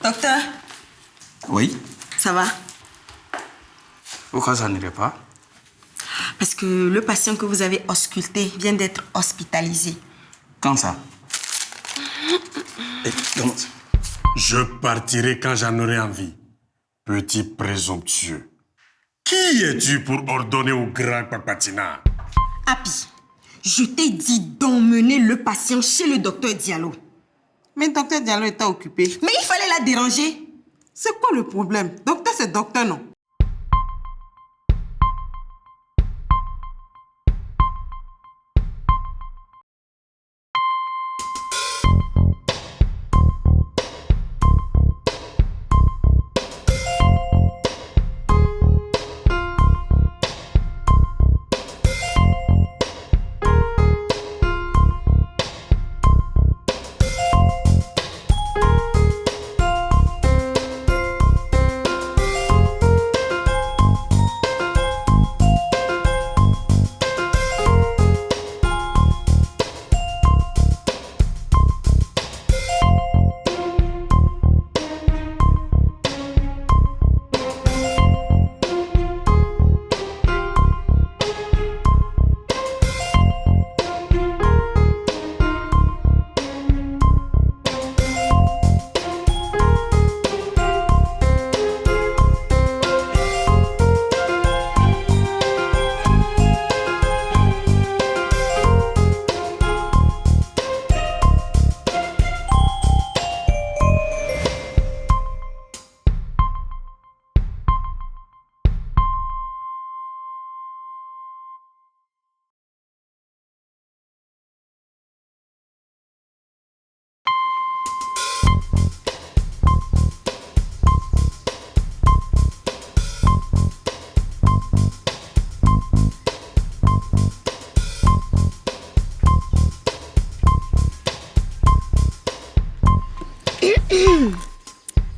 Docteur? Oui? Ça va? Pourquoi ça n'irait pas? Parce que le patient que vous avez ausculté vient d'être hospitalisé. Quand ça? Je partirai quand j'en aurai envie. Petit présomptueux. Qui es-tu pour ordonner au grand Papatina? Happy, je t'ai dit d'emmener le patient chez le docteur Diallo. Mais docteur Diallo était occupé. Mais il fallait la déranger. C'est quoi le problème? Docteur, c'est docteur, non?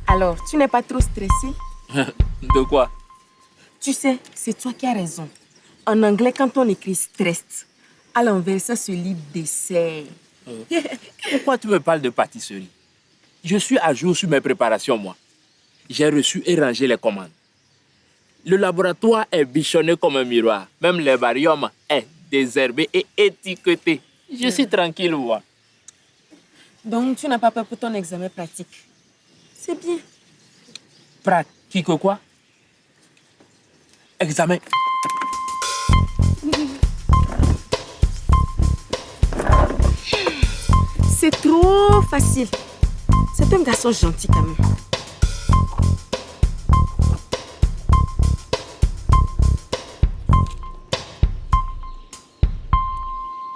Alors, tu n'es pas trop stressé? De quoi? Tu sais, c'est toi qui as raison. En anglais, quand on écrit stress, à l'envers, ça se lit dessert. Pourquoi tu me parles de pâtisserie? Je suis à jour sur mes préparations, moi. J'ai reçu et rangé les commandes. Le laboratoire est bichonné comme un miroir. Même l'herbarium est désherbé et étiqueté. Je suis tranquille, moi. Donc, tu n'as pas peur pour ton examen pratique? C'est bien. Pratique quoi? Examen. C'est trop facile. C'est un garçon gentil quand même.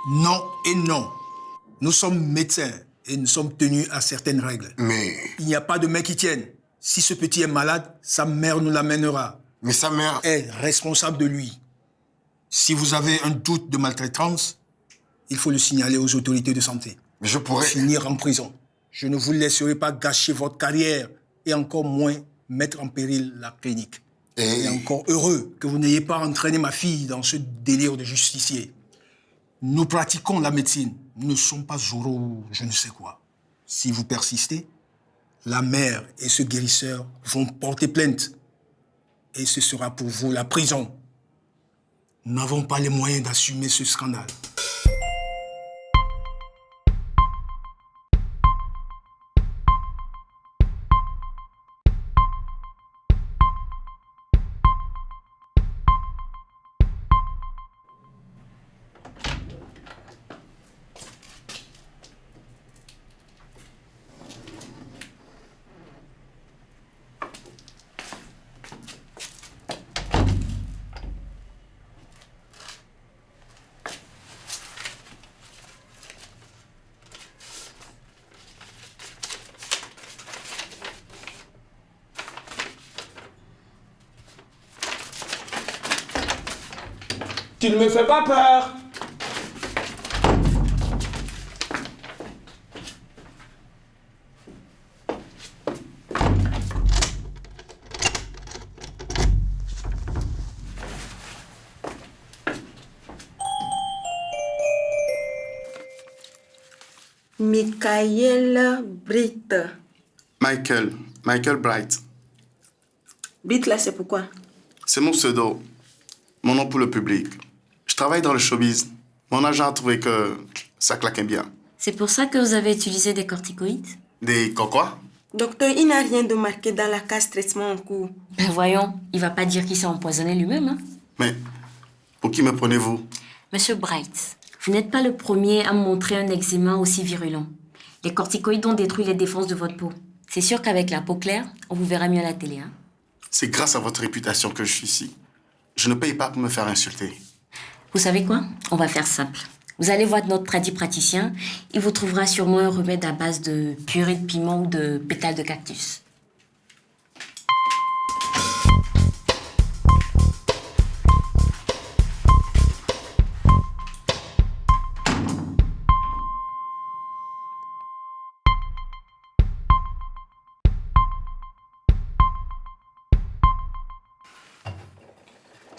Non et non. Nous sommes médecins et nous sommes tenus à certaines règles. Mais... Il n'y a pas de main qui tienne. Si ce petit est malade, sa mère nous l'amènera. Mais sa mère... Est responsable de lui. Si vous avez un doute de maltraitance, il faut le signaler aux autorités de santé. Mais je pourrais... Finir en prison. Je ne vous laisserai pas gâcher votre carrière et encore moins mettre en péril la clinique. Et encore heureux que vous n'ayez pas entraîné ma fille dans ce délire de justicier. Nous pratiquons la médecine. Nous ne sommes pas Zorro ou je ne sais quoi. Si vous persistez, la mère et ce guérisseur vont porter plainte. Et ce sera pour vous la prison. Nous n'avons pas les moyens d'assumer ce scandale. Tu ne me fais pas peur. Michael Britt. Michael Michael Bright. Bit là, c'est pourquoi? C'est mon pseudo. Mon nom pour le public. Je travaille dans le showbiz. Mon agent a trouvé que ça claquait bien. C'est pour ça que vous avez utilisé des corticoïdes? Des quoi? Docteur, il n'a rien de marqué dans la case traitement en cours. Ben voyons, il va pas dire qu'il s'est empoisonné lui-même, hein? Mais pour qui me prenez-vous? Monsieur Bright, vous n'êtes pas le premier à me montrer un eczéma aussi virulent. Les corticoïdes ont détruit les défenses de votre peau. C'est sûr qu'avec la peau claire, on vous verra mieux à la télé, hein? C'est grâce à votre réputation que je suis ici. Je ne paye pas pour me faire insulter. Vous savez quoi? On va faire simple. Vous allez voir notre praticien. Il vous trouvera sûrement un remède à base de purée de piment ou de pétales de cactus.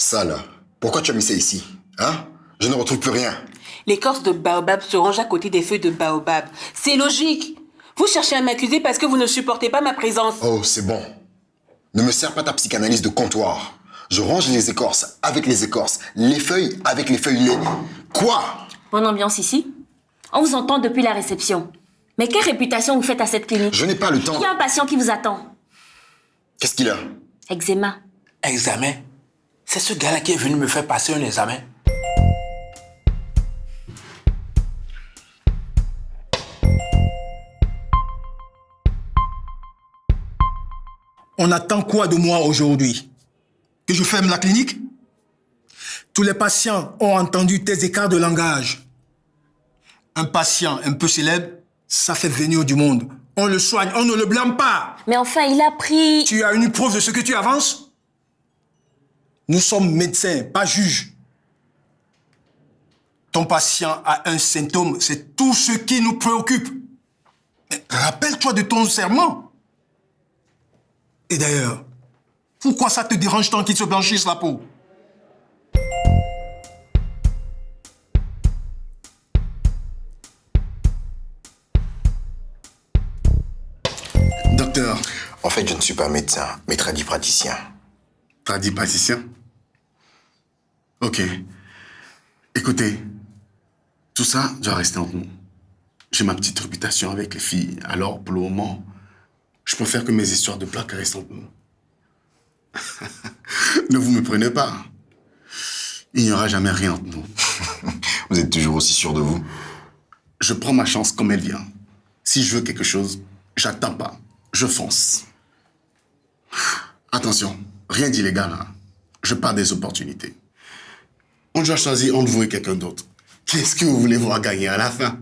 Ça là, pourquoi tu as mis ça ici? Hein? Je ne retrouve plus rien. L'écorce de baobab se range à côté des feuilles de baobab. C'est logique. Vous cherchez à m'accuser parce que vous ne supportez pas ma présence. Oh, c'est bon. Ne me sers pas ta psychanalyse de comptoir. Je range les écorces avec les écorces, les feuilles avec les feuillets. Quoi? Bonne ambiance ici? On vous entend depuis la réception. Mais quelle réputation vous faites à cette clinique? Je n'ai pas le temps. Il y a un patient qui vous attend. Qu'est-ce qu'il a? Eczéma. Examen? C'est ce gars-là qui est venu me faire passer un examen. On attend quoi de moi aujourd'hui? Que je ferme la clinique? Tous les patients ont entendu tes écarts de langage. Un patient un peu célèbre, ça fait venir du monde. On le soigne, on ne le blâme pas. Mais enfin, il a pris... Tu as une preuve de ce que tu avances? Nous sommes médecins, pas juges. Ton patient a un symptôme, c'est tout ce qui nous préoccupe. Mais rappelle-toi de ton serment. Et d'ailleurs, pourquoi ça te dérange tant qu'il se blanchisse la peau? Docteur. En fait, je ne suis pas médecin, mais tradipraticien. Tradipraticien? Ok. Écoutez, tout ça doit rester entre nous. J'ai ma petite réputation avec les filles, alors pour le moment, je préfère que mes histoires de plaques restent entre nous. Ne vous me prenez pas. Il n'y aura jamais rien entre nous. Vous êtes toujours aussi sûr de vous? Je prends ma chance comme elle vient. Si je veux quelque chose, j'attends pas. Je fonce. Attention, rien d'illégal, hein. Je parle des opportunités. On doit choisir entre vous et quelqu'un d'autre. Qu'est-ce que vous voulez voir gagner à la fin?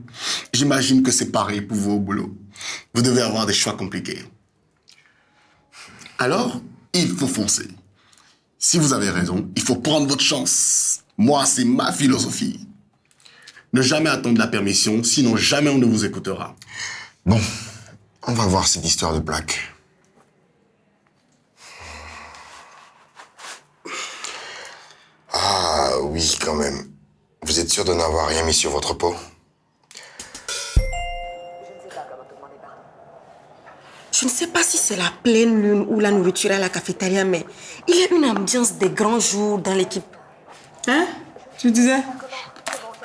J'imagine que c'est pareil pour vous au boulot. Vous devez avoir des choix compliqués. Alors, il faut foncer. Si vous avez raison, il faut prendre votre chance. Moi, c'est ma philosophie. Ne jamais attendre la permission, sinon jamais on ne vous écoutera. Bon, on va voir cette histoire de plaques. Ah oui, quand même. Vous êtes sûr de n'avoir rien mis sur votre peau? Je ne sais pas si c'est la pleine lune ou la nourriture à la cafétéria, mais il y a une ambiance des grands jours dans l'équipe. Hein? Tu disais?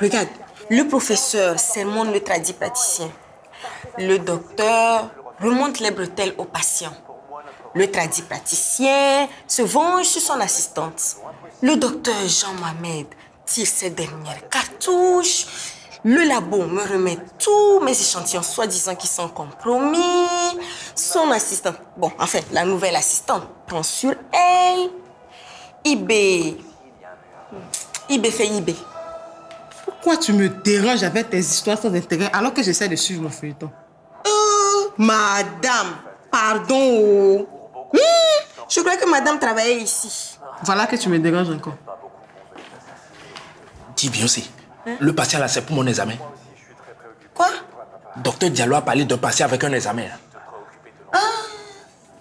Regarde, le professeur sermonne le tradipraticien. Le docteur remonte les bretelles au patient. Le tradipraticien se venge sur son assistante. Le docteur Jean-Mohamed tire ses dernières cartouches. Le labo me remet tous mes échantillons soi-disant qui sont compromis. Son assistante, bon, enfin, la nouvelle assistante prend sur elle. IB fait IB. Pourquoi tu me déranges avec tes histoires sans intérêt alors que j'essaie de suivre mon feuilleton? Madame, pardon. Je croyais que madame travaillait ici. Voilà que tu me déranges encore. Dis Beyoncé, le patient là, c'est pour mon examen. Quoi? Docteur Diallo a parlé d'un patient avec un examen.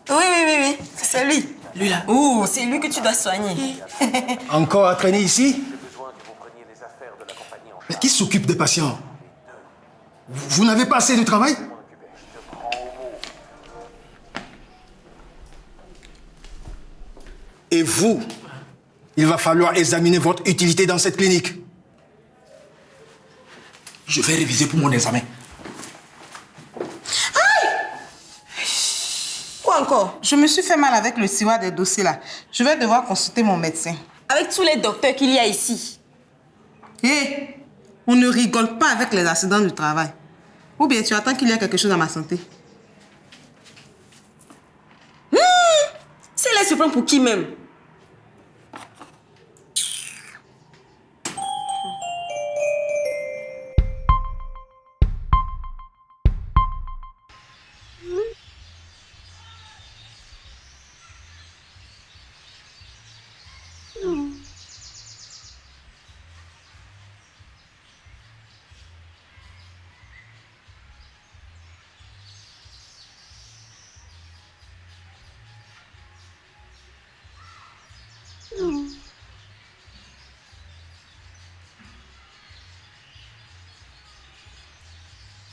Oui, c'est lui. Lui là? Oh, c'est lui que tu dois soigner. Encore à traîner ici? Mais qui s'occupe des patients? Vous n'avez pas assez de travail? Et vous, il va falloir examiner votre utilité dans cette clinique. Je vais réviser pour mon examen. Quoi encore? Je me suis fait mal avec le tiroir des dossiers là. Je vais devoir consulter mon médecin. Avec tous les docteurs qu'il y a ici. Hé, on ne rigole pas avec les accidents du travail. Ou bien tu attends qu'il y ait quelque chose à ma santé. C'est là se prend pour qui même?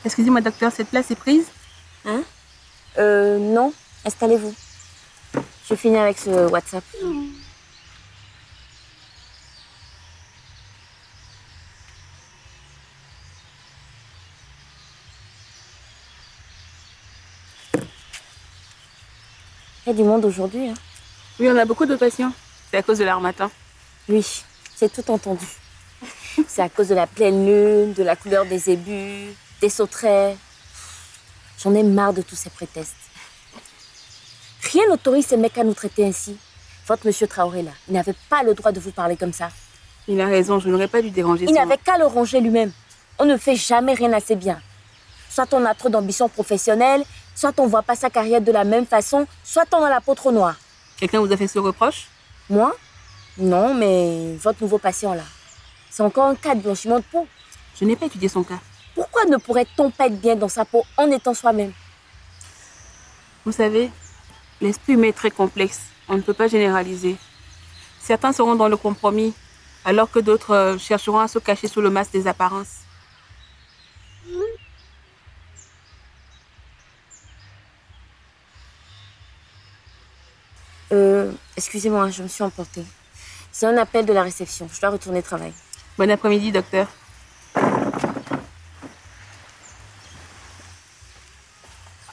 Excusez-moi, docteur, cette place est prise? Hein? Non. Installez-vous. Je finis avec ce WhatsApp. Il y a du monde aujourd'hui, hein? Oui, on a beaucoup de patients. C'est à cause de l'harmattan. Oui, j'ai tout entendu. C'est à cause de la pleine lune, de la couleur des ébus, des sauterelles. J'en ai marre de tous ces prétextes. Rien n'autorise ces mecs à nous traiter ainsi. Votre monsieur Traoré, là, il n'avait pas le droit de vous parler comme ça. Il a raison, je n'aurais pas dû déranger. Il n'avait qu'à le ranger lui-même. On ne fait jamais rien assez bien. Soit on a trop d'ambition professionnelle, soit on ne voit pas sa carrière de la même façon, soit on a la peau trop noire. Quelqu'un vous a fait ce reproche? Moi? Non, mais votre nouveau patient, là. C'est encore un cas de blanchiment de peau. Je n'ai pas étudié son cas. Pourquoi ne pourrait-on pas être bien dans sa peau en étant soi-même? Vous savez, l'esprit humain est très complexe. On ne peut pas généraliser. Certains seront dans le compromis, alors que d'autres chercheront à se cacher sous le masque des apparences. Excusez-moi, je me suis emportée. C'est un appel de la réception. Je dois retourner travailler. Bon après-midi, docteur.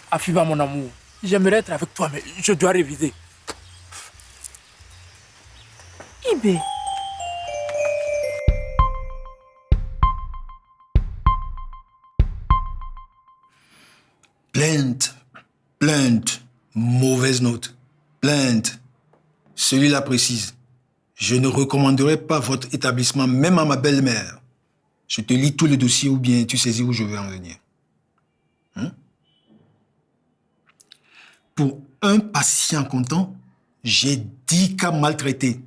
Afiba, mon amour, j'aimerais être avec toi, mais je dois réviser. Ibé. Plainte, mauvaise note. Plainte. Celui-là précise. Je ne recommanderai pas votre établissement, même à ma belle-mère. Je te lis tous les dossiers ou bien tu saisis où je veux en venir. Pour un patient content, j'ai 10 cas maltraités,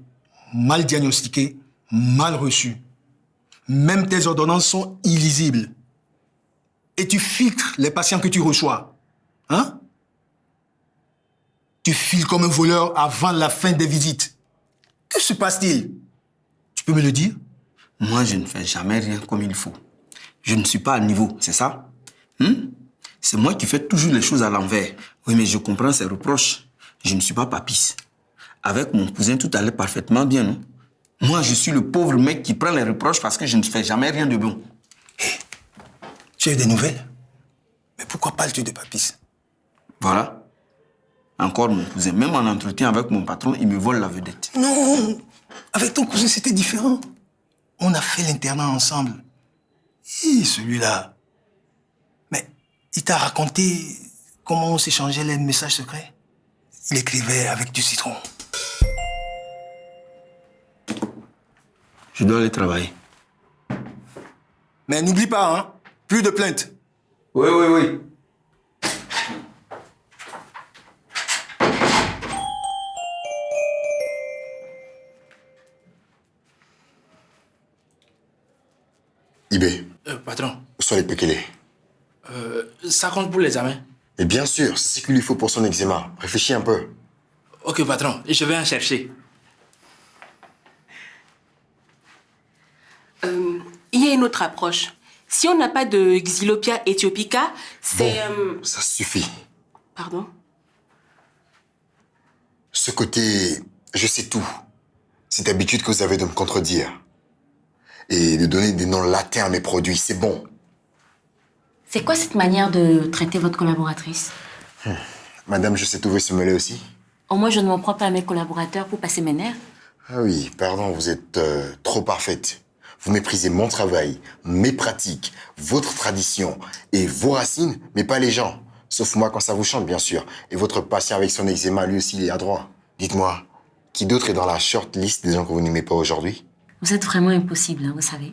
mal diagnostiqués, mal reçus. Même tes ordonnances sont illisibles. Et tu filtres les patients que tu reçois. Hein? Tu files comme un voleur avant la fin des visites. Que se passe-t-il? Tu peux me le dire? Moi, je ne fais jamais rien comme il faut. Je ne suis pas à niveau, c'est ça? C'est moi qui fais toujours les choses à l'envers. Oui, mais je comprends ses reproches. Je ne suis pas papiste. Avec mon cousin, tout allait parfaitement bien, non? Moi, je suis le pauvre mec qui prend les reproches parce que je ne fais jamais rien de bon. Tu as eu des nouvelles? Mais pourquoi parles-tu de papiste? Voilà. Encore mon cousin. Même en entretien avec mon patron, il me vole la vedette. Non! Avec ton cousin, c'était différent. On a fait l'internat ensemble. Et celui-là... Mais il t'a raconté comment on s'échangeait les messages secrets? Il écrivait avec du citron. Je dois aller travailler. Mais n'oublie pas, hein? Plus de plaintes. Oui, oui, oui. Ibé, Patron, où sont les pékélés? ça compte pour l'examen? Et bien sûr, c'est ce qu'il lui faut pour son eczéma. Réfléchis un peu. Ok, patron, je vais en chercher. Il y a une autre approche. Si on n'a pas de Xylopia ethiopica, c'est... Bon, ça suffit. Pardon? Ce côté Je sais tout. Cette habitude que vous avez de me contredire. Et de donner des noms latins à mes produits, c'est bon. C'est quoi cette manière de traiter votre collaboratrice? Madame, je sais tout, vous se mêler aussi? Au moins, je ne m'en prends pas à mes collaborateurs pour passer mes nerfs. Ah oui, pardon, vous êtes trop parfaite. Vous méprisez mon travail, mes pratiques, votre tradition et vos racines, mais pas les gens. Sauf moi quand ça vous chante, bien sûr. Et votre patient avec son eczéma, lui aussi, il est à droit. Dites-moi, qui d'autre est dans la short list des gens que vous n'aimez pas aujourd'hui? Vous êtes vraiment impossible, hein, vous savez.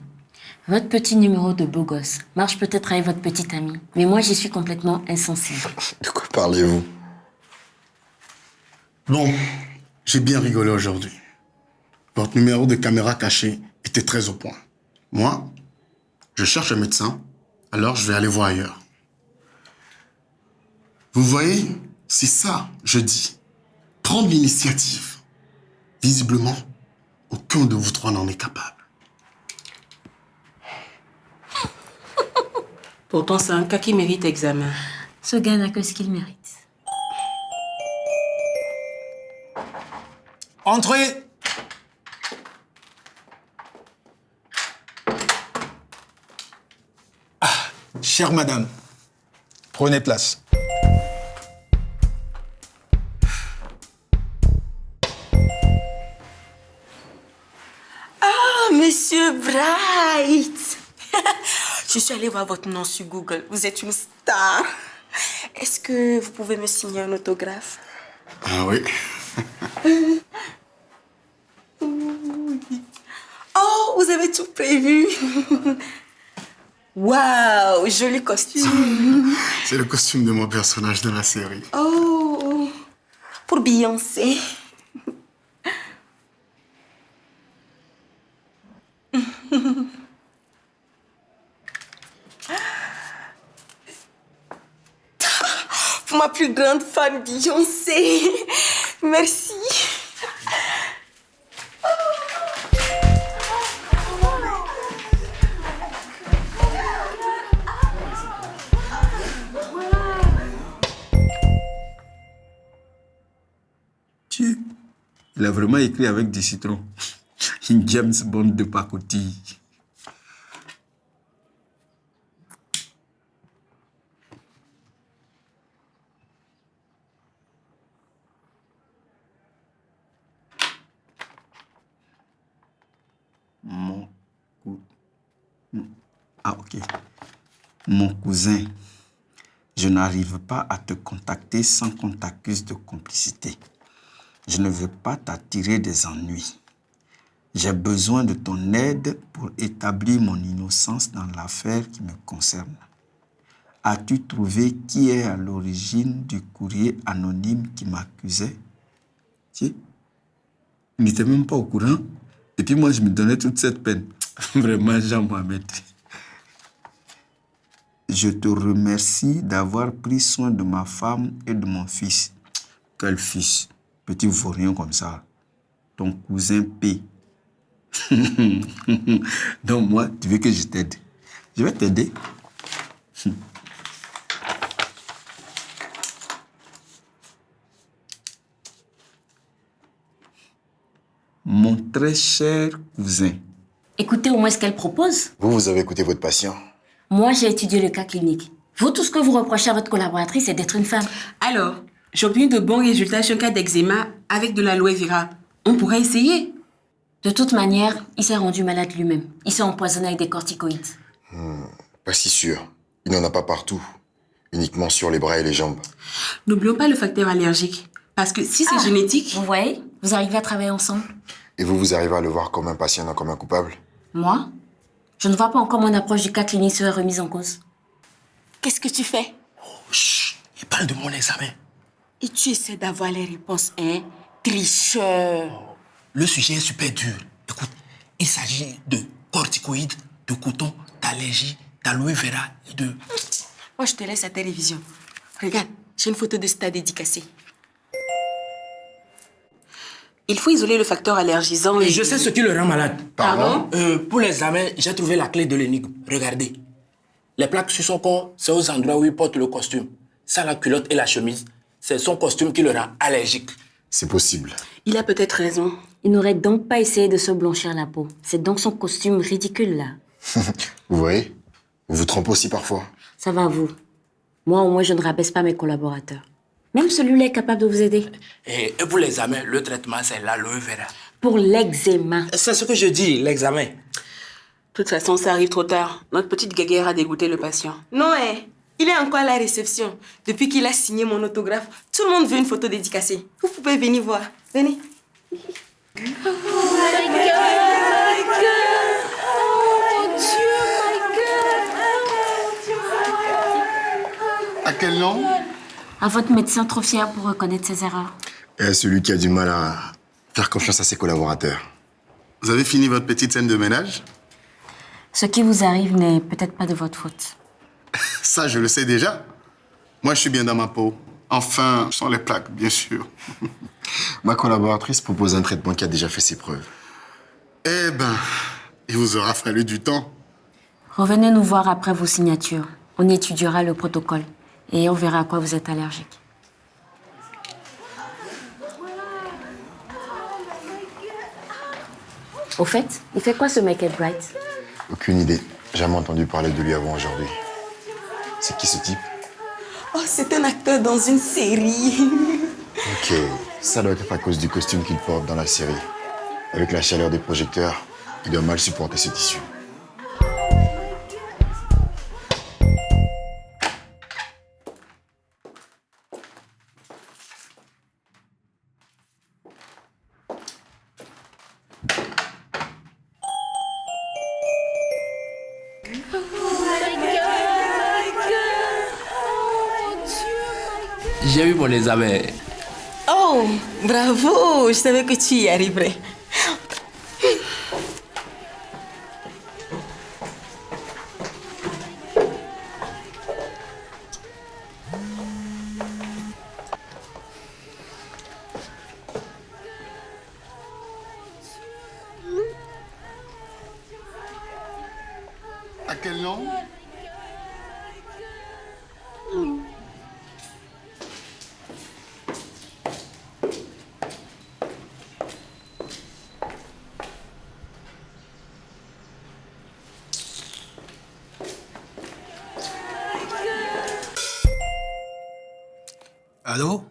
Votre petit numéro de beau gosse marche peut-être avec votre petite amie, mais moi, j'y suis complètement insensible. De quoi parlez-vous? Bon, j'ai bien rigolé aujourd'hui. Votre numéro de caméra cachée était très au point. Moi, je cherche un médecin, alors je vais aller voir ailleurs. Vous voyez, c'est ça, je dis. Prendre l'initiative. Visiblement, aucun de vous trois n'en est capable. Pourtant, c'est un cas qui mérite examen. Ce gars n'a que ce qu'il mérite. Entrez! Ah, chère madame, prenez place. Ah, Monsieur Bright! Je suis allée voir votre nom sur Google. Vous êtes une star. Est-ce que vous pouvez me signer un autographe? Ah oui. Oh, vous avez tout prévu. Waouh, joli costume. C'est le costume de mon personnage de la série. Oh, pour Beyoncé. Pour ma plus grande fan, Beyoncé. Merci. Dieu, il a vraiment écrit avec du citron. Une James Bond de pacotille. Ah, ok. Mon cousin, je n'arrive pas à te contacter sans qu'on t'accuse de complicité. Je ne veux pas t'attirer des ennuis. J'ai besoin de ton aide pour établir mon innocence dans l'affaire qui me concerne. As-tu trouvé qui est à l'origine du courrier anonyme qui m'accusait? Tiens, il n'était même pas au courant. Et puis moi, je me donnais toute cette peine. Vraiment, Jean-Mohamed. Je te remercie d'avoir pris soin de ma femme et de mon fils. Quel fils? Petit vaurien comme ça. Ton cousin P. Donc moi, tu veux que je t'aide? Je vais t'aider. Mon très cher cousin. Écoutez au moins ce qu'elle propose. Vous avez écouté votre patient? Moi, j'ai étudié le cas clinique. Vous, tout ce que vous reprochez à votre collaboratrice, c'est d'être une femme. Alors, j'ai obtenu de bons résultats sur un cas d'eczéma avec de l'aloe vera. On pourrait essayer. De toute manière, il s'est rendu malade lui-même. Il s'est empoisonné avec des corticoïdes. Pas si sûr. Il n'en a pas partout. Uniquement sur les bras et les jambes. N'oublions pas le facteur allergique. Parce que si c'est génétique... Vous voyez, vous arrivez à travailler ensemble. Et vous arrivez à le voir comme un patient, non comme un coupable? Moi, je ne vois pas encore mon approche du cas clinique serait remise en cause. Qu'est-ce que tu fais? Chut, il parle de mon examen. Et tu essaies d'avoir les réponses, hein? Tricheur. Le sujet est super dur. Écoute, il s'agit de corticoïdes, de coton, d'allergie, d'aloe vera et de... Moi, je te laisse la télévision. Regarde, j'ai une photo de stade dédicacée. Il faut isoler le facteur allergisant Et je sais ce qui le rend malade. Pardon? Pour l'examen, j'ai trouvé la clé de l'énigme. Regardez. Les plaques sur son corps, c'est aux endroits où il porte le costume. Ça, la culotte et la chemise, c'est son costume qui le rend allergique. C'est possible. Il a peut-être raison. Il n'aurait donc pas essayé de se blanchir la peau. C'est donc son costume ridicule, là. Vous voyez? Vous vous trompez aussi parfois. Ça va, vous. Moi, au moins, je ne rabaisse pas mes collaborateurs. Même celui-là est capable de vous aider. Et pour l'examen, le traitement, c'est l'aloe vera. Pour l'eczéma. C'est ce que je dis, l'examen. De toute façon, ça arrive trop tard. Notre petite guéguerre a dégoûté le patient. Non, il est encore à la réception. Depuis qu'il a signé mon autographe, tout le monde veut une photo dédicacée. Vous pouvez venir voir. Venez. À quel nom? À votre médecin trop fier pour reconnaître ses erreurs. Et à celui qui a du mal à faire confiance à ses collaborateurs. Vous avez fini votre petite scène de ménage? Ce qui vous arrive n'est peut-être pas de votre faute. Ça, je le sais déjà. Moi, je suis bien dans ma peau. Enfin, sans les plaques, bien sûr. Ma collaboratrice propose un traitement qui a déjà fait ses preuves. Eh ben, il vous aura fallu du temps. Revenez nous voir après vos signatures. On étudiera le protocole et on verra à quoi vous êtes allergique. Au fait, il fait quoi ce Make It Bright? Aucune idée. Jamais entendu parler de lui avant aujourd'hui. C'est qui ce type? Oh, c'est un acteur dans une série. Ok, ça doit être à cause du costume qu'il porte dans la série. Avec la chaleur des projecteurs, il doit mal supporter ce tissu. J'ai eu mon examen. Oh, bravo. Je savais que tu y arriverais. À quel nom? Allô?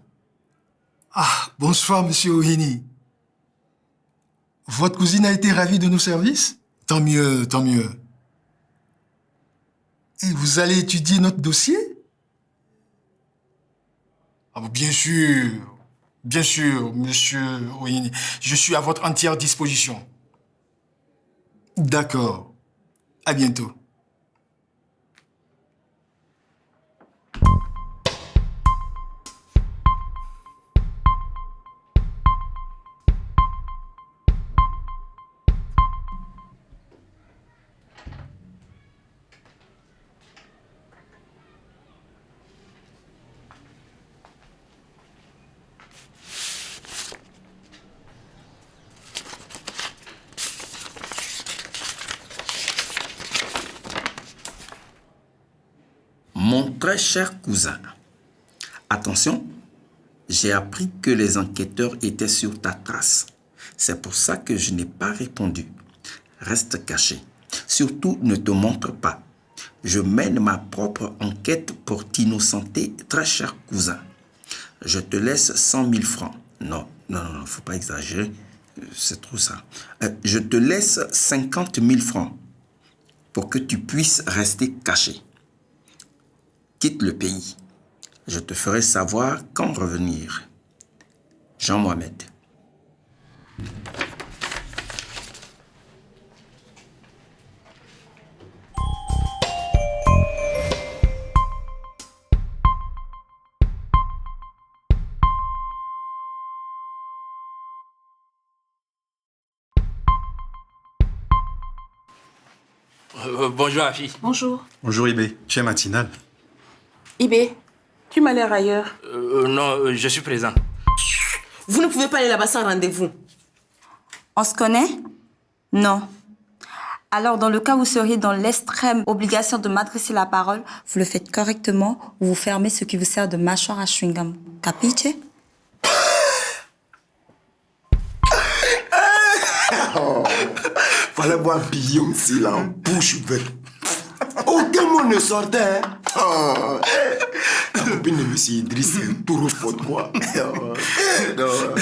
Ah, bonsoir, monsieur Ohini. Votre cousine a été ravie de nos services? Tant mieux, tant mieux. Et vous allez étudier notre dossier? Ah, bien sûr, monsieur Ohini. Je suis à votre entière disposition. D'accord. À bientôt. Mon très cher cousin, attention, j'ai appris que les enquêteurs étaient sur ta trace. C'est pour ça que je n'ai pas répondu. Reste caché. Surtout, ne te montre pas. Je mène ma propre enquête pour t'innocenter, très cher cousin. Je te laisse 100 000 francs. Non, faut pas exagérer. C'est trop ça. Je te laisse 50 000 francs pour que tu puisses rester caché. Quitte le pays. Je te ferai savoir quand revenir. Jean-Mohamed. Bonjour, Afi. Bonjour. Bonjour Ibé, tu es matinal. Ibé, tu m'as l'air ailleurs. Non, je suis présent. Vous ne pouvez pas aller là-bas sans rendez-vous. On se connaît? Non. Alors, dans le cas où vous seriez dans l'extrême obligation de m'adresser la parole, vous le faites correctement ou vous fermez ce qui vous sert de mâchoire à chewing-gum. Capiche? Fallait voir Billion ici, là, en bouche ouverte. Aucun mot ne sortait. Hein. La copine de M. Idriss, c'est tout refait, quoi. Non.